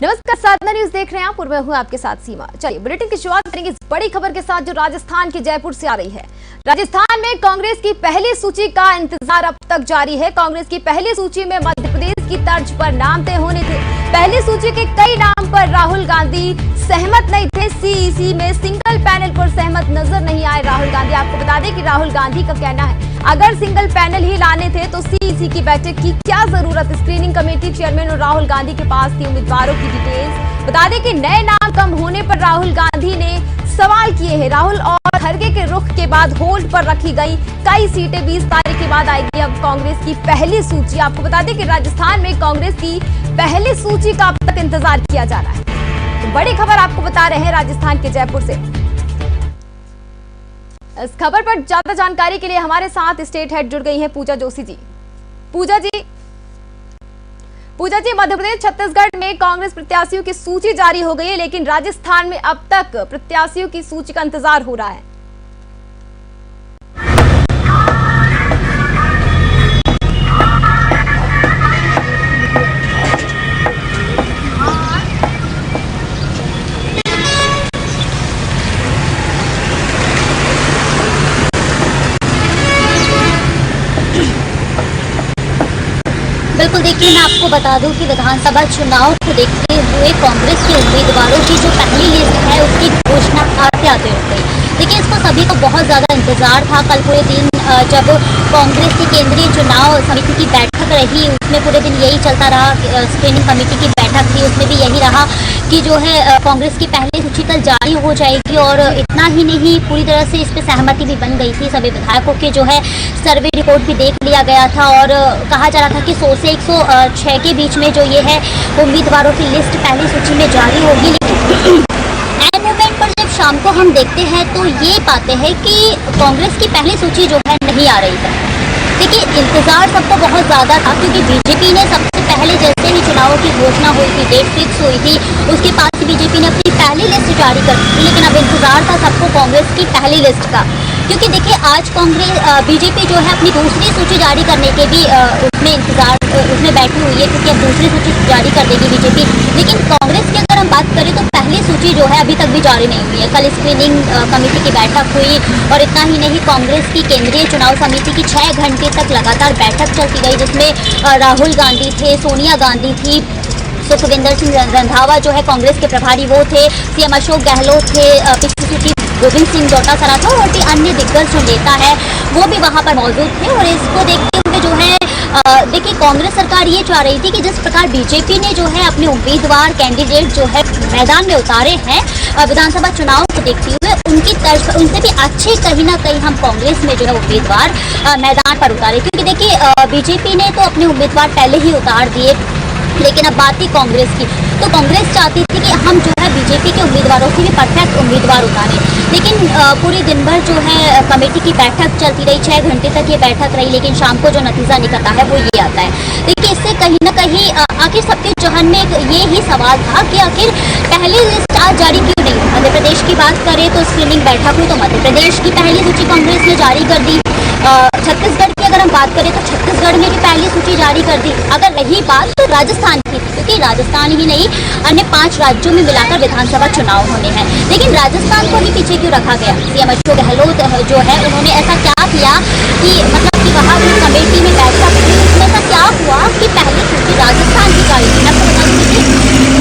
नमस्कार, साधना न्यूज देख रहे हैं आप और मैं हूं आपके साथ सीमा। चलिए बुलेटिन की शुरुआत करेंगे इस बड़ी खबर के साथ जो राजस्थान के जयपुर से आ रही है। राजस्थान में कांग्रेस की पहली सूची का इंतजार अब तक जारी है। कांग्रेस की पहली सूची में मध्य प्रदेश की तर्ज पर नाम तय होने थे। पहली सूची के कई नाम पर राहुल गांधी सहमत नहीं थे। सीईसी में सिंगल पैनल पर सहमत नजर नहीं आए राहुल गांधी। आपको बता दें कि राहुल गांधी का कहना है अगर सिंगल पैनल ही लाने थे तो सीईसी की बैठक की क्या जरूरत। स्क्रीनिंग कमेटी चेयरमैन और राहुल गांधी के पास थी उम्मीदवारों की डिटेल्स। बता दें कि नए नाम कम होने पर राहुल गांधी ने सवाल किए हैं। राहुल और खड़गे के रुख के बाद होल्ड पर रखी गई कई सीटें 20 तारीख के बाद आएगी अब कांग्रेस की पहली सूची। आपको बता दें कि राजस्थान में कांग्रेस की पहली सूची का अब तक इंतजार किया जा रहा है। तो बड़ी खबर आपको बता रहे हैं राजस्थान के जयपुर से। इस खबर पर ज्यादा जानकारी के लिए हमारे साथ स्टेट हेड जुड़ गई हैं पूजा जोशी जी। पूजा जी, मध्य प्रदेश छत्तीसगढ़ में कांग्रेस प्रत्याशियों की सूची जारी हो गई है, लेकिन राजस्थान में अब तक प्रत्याशियों की सूची का इंतजार हो रहा है। बिल्कुल, देखिए मैं आपको बता दूं कि विधानसभा चुनाव को देखते हुए कांग्रेस के उम्मीदवारों की जो पहली लिस्ट है उसकी घोषणा आते आते हो गई। देखिए इसको सभी को बहुत ज़्यादा इंतजार था। कल पूरे दिन जब कांग्रेस की केंद्रीय चुनाव समिति की बैठक रही उसमें पूरे दिन यही चलता रहा। स्क्रीनिंग कमेटी की बैठक थी उसमें भी यही रहा कि जो है कांग्रेस की पहली सूची कल जारी हो जाएगी। और इतना ही नहीं, पूरी तरह से इस पर सहमति भी बन गई थी। सभी विधायकों के जो है सर्वे रिपोर्ट भी देख लिया गया था और कहा जा रहा था कि 100 से 106 के बीच में जो ये है उम्मीदवारों की लिस्ट पहली सूची में जारी होगी। लेकिन एंड मोमेंट पर जब शाम को हम देखते हैं तो ये पाते हैं कि कांग्रेस की पहली सूची जो है नहीं आ रही है। देखिए इंतजार सबको बहुत ज़्यादा था क्योंकि बीजेपी ने सबसे पहले जैसे ही चुनावों की घोषणा हुई थी, डेट फिक्स हुई थी, उसके बाद बीजेपी ने अपनी पहली लिस्ट जारी कर दी थी। लेकिन अब इंतजार था सबको कांग्रेस की पहली लिस्ट का, क्योंकि देखिए आज बीजेपी जो है अपनी दूसरी सूची जारी करने के भी उसमें बैठी हुई है, क्योंकि अब दूसरी सूची जारी कर देगी बीजेपी। लेकिन कांग्रेस की अगर हम बात करें तो पहली सूची जो है अभी तक भी जारी नहीं हुई है। कल स्क्रीनिंग कमेटी की बैठक हुई और इतना ही नहीं, कांग्रेस की केंद्रीय चुनाव समिति की 6 घंटे तक लगातार बैठक चलती रही, जिसमें राहुल गांधी थे, सोनिया गांधी थी, सुखविंदर सिंह रंधावा जो है कांग्रेस के प्रभारी वो थे, सीएम अशोक गहलोत थे, पीसीसी गोविंद सिंह डोटासरा और भी अन्य दिग्गज जो नेता है वो भी वहां पर मौजूद थे। और इसको देखते हुए जो है देखिए कांग्रेस सरकार ये चाह रही थी कि जिस प्रकार बीजेपी ने जो है अपने उम्मीदवार कैंडिडेट जो है मैदान में उतारे हैं विधानसभा चुनाव को देखते हुए, उनकी तर्ज पर उनसे भी अच्छे कहीं ना कहीं हम कांग्रेस में जो है उम्मीदवार मैदान पर उतारे। क्योंकि देखिए बीजेपी ने तो अपने उम्मीदवार पहले ही उतार दिए, लेकिन अब बात थी कांग्रेस की, तो कांग्रेस चाहती थी कि हम जो है बीजेपी के उम्मीदवारों से भी परफेक्ट उम्मीदवार उतारें। लेकिन पूरे दिन भर जो है कमेटी की बैठक चलती रही, 6 घंटे तक ये बैठक रही, लेकिन शाम को जो नतीजा निकलता है वो ये आता है। देखिए इससे कहीं ना कहीं आखिर सबके जहन में ये ही सवाल था कि आखिर पहली लिस्ट आज जारी क्यों नहीं। मध्य प्रदेश की बात करें तो स्क्रीनिंग बैठक हुई तो मध्य प्रदेश की पहली सूची कांग्रेस ने जारी कर दी। छत्तीसगढ़ की अगर हम बात करें तो छत्तीसगढ़ ने भी पहली सूची जारी कर दी। अगर रही बात तो राजस्थान की, क्योंकि राजस्थान ही नहीं अन्य 5 राज्यों में मिलाकर विधानसभा चुनाव होने हैं, लेकिन राजस्थान को भी पीछे क्यों रखा गया। सीएम अशोक गहलोत जो है उन्होंने ऐसा क्या किया कि मतलब कि वहाँ की कमेटी में बैठक हुई, उसमें ऐसा क्या हुआ कि पहली सूची राजस्थान की जारी थी। आपको बता दीजिए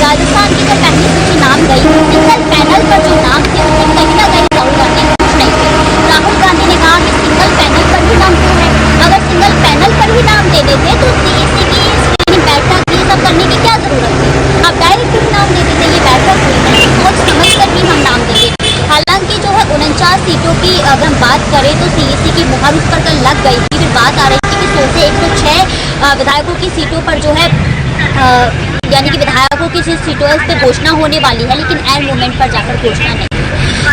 राजस्थान की जब पहली सूची नाम गई, सिंगल पैनल पर जो नाम थे उसमें कहीं ना कहीं राहुल गांधी खुश नहीं थे। राहुल गांधी ने कहा कि सिंगल पैनल पर ही नाम क्यों है, अगर सिंगल पैनल पर ही नाम देते थे तो सीईसी की स्क्रीनिंग बैठक ये सब करने की क्या जरूरत थी। आप डायरेक्ट ही नाम देते थे, ये बैठक हुई है, सोच समझ कर ही हम नाम देंगे। हालांकि जो है 49 सीटों की अगर हम बात करें तो सीईसी की मुहर उस पर कल लग गई थी। फिर बात आ रही थी कि 100 से 106 विधायकों की सीटों पर जो है यानी कि विधायकों की जिस सीटों है उस पर घोषणा होने वाली है, लेकिन एंड मोमेंट पर जाकर घोषणा नहीं।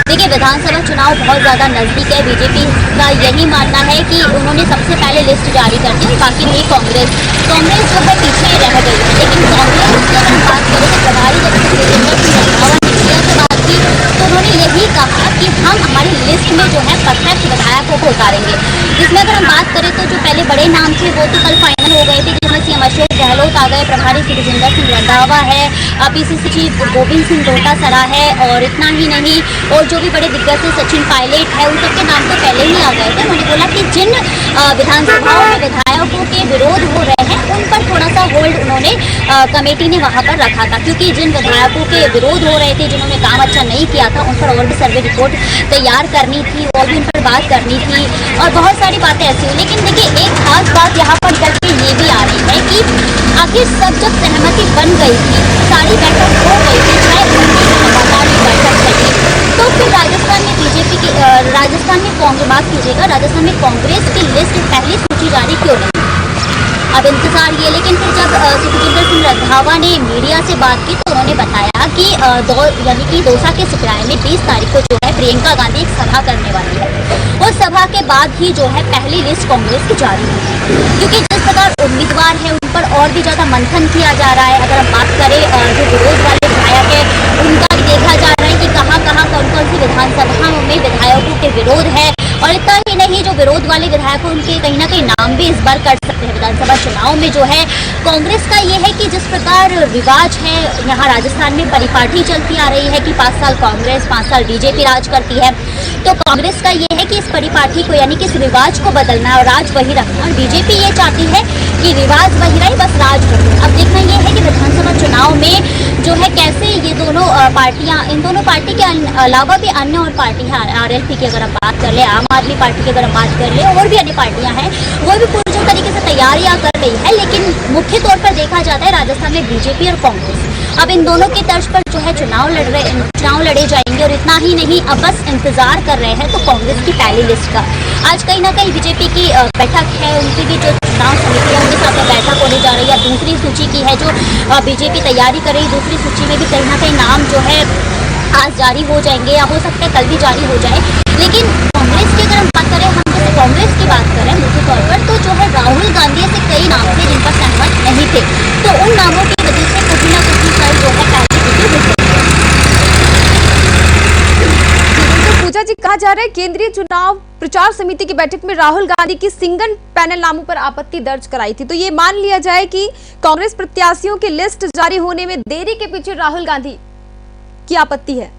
देखिए विधानसभा चुनाव बहुत ज़्यादा नज़दीक है। बीजेपी का यही मानना है कि उन्होंने सबसे पहले लिस्ट जारी कर दी, बाकी रही कांग्रेस जो है पीछे रह गई है। लेकिन कांग्रेस की अगर हम बात करें तो प्रभारी जब सुखविंदर सिंह रंधावा ने मीडिया से बात की तो उन्होंने यही कहा कि हम हमारी लिस्ट में जो है परफेक्ट विधायकों को उतारेंगे। जिसमें अगर हम बात करें तो जो पहले बड़े नाम थे वो तो कल फाइनल हो गए थे, जिसमें सीएम अशोक गहलोत आ गए, प्रभारी सुखजिंदर सिंह रंधावा है, पीसीसी चीफ गोविंद सिंह डोटासरा है, और इतना ही नहीं और जो भी बड़े दिग्गज हैं, सचिन पायलट है, उन सबके नाम तो पहले ही आ गए थे। उन्होंने बोला कि जिन विधानसभाओं में विधायकों के विरोध हो रहे हैं उन पर थोड़ा सा होल्ड उन्होंने कमेटी ने वहां पर रखा था, क्योंकि जिन विधायकों के विरोध हो रहे थे, जिन्होंने काम अच्छा नहीं किया था, उन पर और भी सर्वे रिपोर्ट तैयार करनी थी और भी उन पर बात करनी थी और बहुत सारी बातें ऐसी हुई। लेकिन देखिए एक खास बात यहाँ पर निकल के ये भी आ रही है कि आखिर सब जब सहमति बन गई थी, सारी बैठक हो गई थी, चाहे लगातार बैठक चली, तो फिर राजस्थान में बीजेपी की राजस्थान में कांग्रेस, माफ कीजिएगा, राजस्थान में कांग्रेस की लिस्ट पहली सूची जारी क्यों नहीं? अब इंतजार ये, लेकिन फिर जब सुखजिंदर सिंह रंधावा ने मीडिया से बात की तो उन्होंने बताया कि यानी कि दौसा के सिकराय में 20 तारीख को जो है प्रियंका गांधी एक सभा करने वाली है और सभा के बाद ही जो है पहली लिस्ट कांग्रेस की जारी होगी, क्योंकि जिस प्रकार उम्मीदवार है उन पर और भी ज्यादा मंथन किया जा रहा है। अगर हम बात करें जो विरोध वाले विधायक है उनका भी देखा जा रहा है कि कहाँ कहाँ कौन कौन सी विधानसभाओं में विधायकों के विरोध है, और इतना ही नहीं जो विरोध वाले विधायक उनके कहीं ना कहीं नाम भी इस बार कर सकते हैं विधानसभा चुनाव में। जो है कांग्रेस का ये है कि जिस प्रकार रिवाज है यहाँ राजस्थान में, परिपाटी चलती आ रही है कि 5 साल कांग्रेस 5 साल बीजेपी राज करती है, तो कांग्रेस का ये है कि इस परिपाटी को यानी कि इस रिवाज को बदलना है और राज वही रखना, और बीजेपी ये चाहती है कि रिवाज वही रहे बस राज हो। अब देखना ये है कि विधानसभा चुनाव में जो है कैसे ये दोनों पार्टियां, इन दोनों पार्टी के अलावा भी अन्य और पार्टी है, आरएलपी की अगर हम बात कर ले, आम आदमी पार्टी की अगर हम बात कर ले, और भी अन्य पार्टियां हैं, वो भी पूरी तरीके से तैयारियां कर रही है। लेकिन मुख्य तौर पर देखा जाता है राजस्थान में बीजेपी और कांग्रेस अब इन दोनों की तर्ज पर जो है चुनाव लड़े जाएंगे, और इतना ही नहीं अब बस इंतजार कर रहे हैं तो कांग्रेस की पहली लिस्ट का। आज कहीं ना कहीं बीजेपी की बैठक है, उनकी भी जो चुनाव समिति है उनके साथ में बैठक होने जा रही है। दूसरी सूची की है जो बीजेपी तैयारी कर रही है, दूसरी सूची में भी कहीं ना कहीं नाम जो है आज जारी हो जाएंगे या हो सकता है कल भी जारी हो जाए। लेकिन कांग्रेस की अगर हम बात करें, हम जैसे कांग्रेस की बात करें मुख्य तौर पर, तो जो है राहुल गांधी से कई नाम थे जिन पर सहमत नहीं थे, तो उन नामों की वजह से कुछ ना कुछ कल जो है पहली सूची मिल सकती है। तो पूजा जी, कहा जा रहा है केंद्रीय चुनाव प्रचार समिति की बैठक में राहुल गांधी की सिंगल पैनल नामों पर आपत्ति दर्ज कराई थी, तो ये मान लिया जाए कि कांग्रेस प्रत्याशियों की लिस्ट जारी होने में देरी के पीछे राहुल गांधी की आपत्ति है।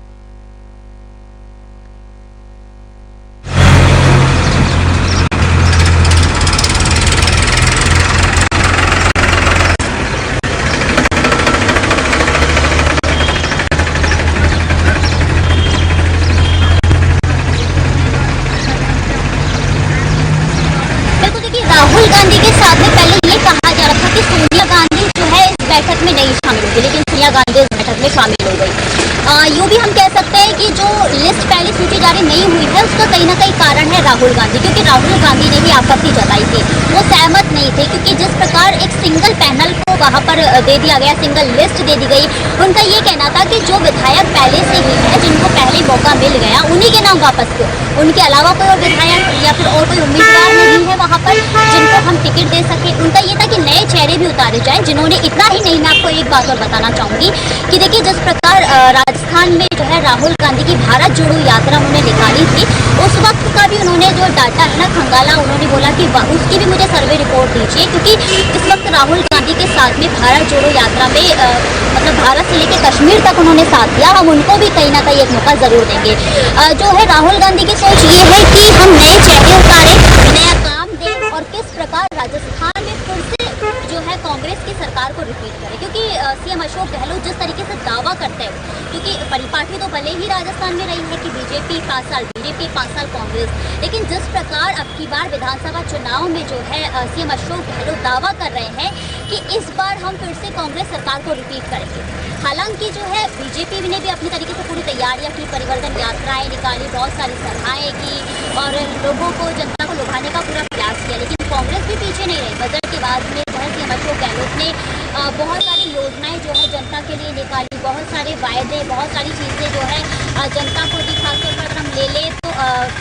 राहुल गांधी के साथ में पहले ये कहा जा रहा था कि सोनिया गांधी जो है इस बैठक में नहीं शामिल होगी, लेकिन सोनिया गांधी इस बैठक में शामिल हो गई। यूँ भी हम कह सकते हैं कि जो लिस्ट पहली सूची जारी नहीं हुई है उसका कहीं ना कहीं कारण है राहुल गांधी, क्योंकि राहुल गांधी ने ही आपत्ति जताई थी, वो सहमत नहीं थे, क्योंकि जिस प्रकार एक सिंगल पैनल को वहाँ पर दे दिया गया, सिंगल लिस्ट दे दी गई, उनका ये कहना था कि जो विधायक पहले से ही है, जिनको पहले मौका मिल गया, उन्हीं के नाम वापस दो, उनके अलावा कोई और विधायक या फिर और कोई उम्मीदवार नहीं है वहाँ पर जिनको हम टिकट दे सके। उनका ये था कि नए चेहरे भी उतारे जाए, जिन्होंने इतना ही नहीं, मैं आपको एक बात और बताना चाहूंगी कि देखिए जिस प्रकार राजस्थान में जो है राहुल गांधी की भारत जोड़ो यात्रा उन्होंने निकाली थी, उस वक्त का भी उन्होंने जो डाटा है ना खंगाला, उन्होंने बोला कि उसकी भी मुझे सर्वे रिपोर्ट दीजिए, क्योंकि इस वक्त राहुल गांधी के साथ में भारत जोड़ो यात्रा में मतलब भारत से लेकर कश्मीर तक उन्होंने साथ दिया, हम उनको भी कहीं ना कहीं एक मौका जरूर देंगे। जो है राहुल गांधी की सोच ये है कि हम नए चेहरे उतारे, नया काम दें और किस प्रकार राजस्थान में फिर से जो है कांग्रेस की सरकार को रिपीट करें, क्योंकि सीएम अशोक गहलोत जिस तरीके से दावा करते हैं, क्योंकि परिपाटी तो भले ही राजस्थान में रही है कि बीजेपी 5 साल बीजेपी 5 साल कांग्रेस, लेकिन जिस प्रकार अब की बार विधानसभा चुनाव में जो है सीएम अशोक गहलोत दावा कर रहे हैं कि इस बार हम फिर से कांग्रेस सरकार को रिपीट करेंगे। हालांकि जो है बीजेपी ने भी अपनी तरीके से पूरी तैयारियां की, परिवर्तन यात्राएं निकाली, बहुत सारी सभाएं की और लोगों को, जनता को लुभाने का पूरा प्रयास किया, लेकिन कांग्रेस भी पीछे नहीं रही। बजट के बाद में जो है सीएम अशोक गहलोत ने बहुत सारी योजनाएं जो है जनता के लिए निकाली, बहुत सारे वायदे, बहुत सारी चीज़ें जो है जनता को दी। खासतौर पर अगर हम ले लें तो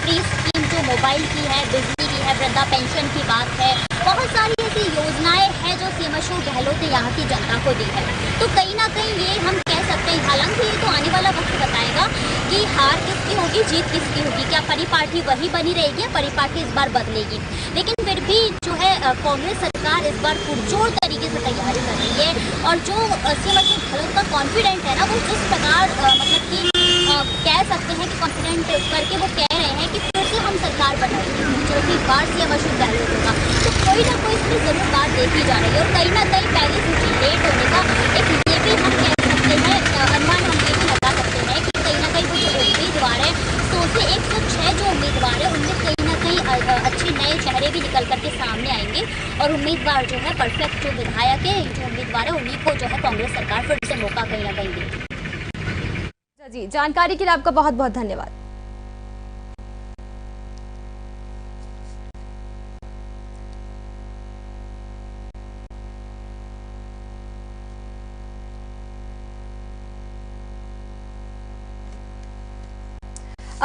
फ्री स्कीम जो मोबाइल की है, बिजली की है, वृद्धा पेंशन की बात है, बहुत सारी ऐसी योजनाएं हैं जो सीएम अशोक गहलोत ने यहाँ की जनता को दी है। तो कहीं ना कहीं ये हम कह सकते हैं, हालांकि ये तो आने वाला वक्त बताएगा कि हार किसकी होगी, जीत किसकी होगी, क्या परिपाटी वही बनी रहेगी या परिपाटी इस बार बदलेगी। लेकिन फिर भी जो है कांग्रेस सरकार इस बार पुरजोर तरीके से तैयारी कर रही है और जो सीएम अशोक गहलोत का कॉन्फिडेंट है ना, वो जिस प्रकार मतलब कि कह सकते हैं कि कॉन्फिडेंट करके वो कह रहे हैं कि फिर से हम सरकार बनाएंगे, चौथी बार सीएम अशोक गहलोत होगा। तो कोई ना कोई इसमें जरूर बात देखी जा रही है और कहीं ना कहीं पहली सूची लेट होने का एक ये भी हम कह सकते हैं, अनुमान हम ये भी लगा सकते हैं कि कहीं ना कहीं वो जो उम्मीदवार है, 100 से 106 जो उम्मीदवार है उनमें कहीं ना कहीं अच्छे नए चेहरे भी निकल करके सामने आएंगे और उम्मीदवार जो है परफेक्ट जो विधायक है, जो उम्मीदवार है उन्हीं को जो है कांग्रेस सरकार फिर से मौका कहीं ना कहीं देगी। जी, जानकारी के लिए आपका बहुत बहुत धन्यवाद।